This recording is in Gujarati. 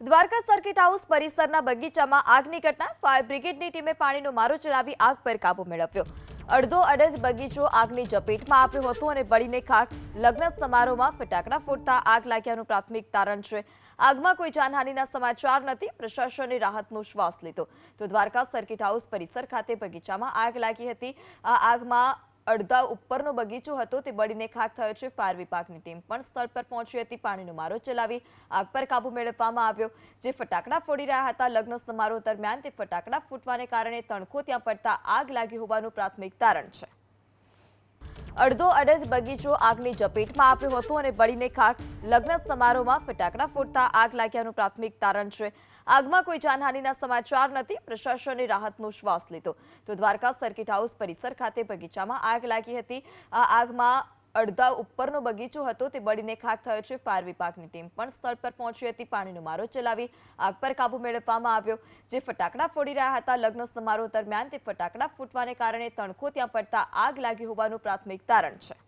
દ્વારકા સર્કિટ હાઉસ પરિસરના બગીચામાં આગની ઘટના. ફાયર બ્રિગેડની ટીમે પાણીનો મારો ચલાવી આગ પર કાબુ મેળવ્યો. અડધો અડધ બગીચો આગની ઝપેટમાં આવ્યો હતો અને બળીને ખાખ. લગ્ન સમારોહમાં ફટાકડા ફૂટતા આગ લાગ્યાનું પ્રાથમિક તારણ છે. આગમાં કોઈ જાનહાનિના સમાચાર નથી. પ્રશાસને રાહતનો શ્વાસ લીધો. તો દ્વારકા સર્કિટ હાઉસ પરિસર ખાતે બગીચામાં આગ લાગી હતી. આ આગમાં અડધા ઉપરનો બગીચો હતો તે બળીને ખાખ થયો છે. ફાયર વિભાગની ટીમ પણ સ્થળ પર પહોંચી હતી. પાણીનો મારો ચલાવી આગ પર કાબુ મેળવવામાં આવ્યો. જે ફટાકડા ફોડી રહ્યા હતા લગ્ન સમારોહ દરમિયાન તે ફટાકડા ફૂટવાને કારણે તણખો ત્યાં પડતા આગ લાગી હોવાનું પ્રાથમિક તારણ છે. અડધો અડધ બગીચો આગની ઝપેટમાં આવ્યો હતો અને બળીને ખાખ. લગ્ન સમારોહમાં ફટાકડા ફૂટતા આગ લાગ્યાનું પ્રાથમિક તારણ છે. આગમાં કોઈ જાનહાનિના સમાચાર નથી. પ્રશાસને રાહતનો શ્વાસ લીધો. તો દ્વારકા સર્કિટ હાઉસ પરિસર ખાતે બગીચામાં આગ લાગી હતી. આ આગમાં અડધા ઉપરનો બગીચો હતો તે બળીને ખાખ થયો છે. ફાયર વિભાગની ટીમ પણ સ્થળ પર પહોંચી હતી. પાણીનો મારો ચલાવી આગ પર કાબુ મેળવવામાં આવ્યો. જે ફટાકડા ફોડી રહ્યા હતા લગ્ન સમારોહ દરમિયાન તે ફટાકડા ફૂટવાને કારણે તણખો ત્યાં પડતા આગ લાગી હોવાનું પ્રાથમિક તારણ છે.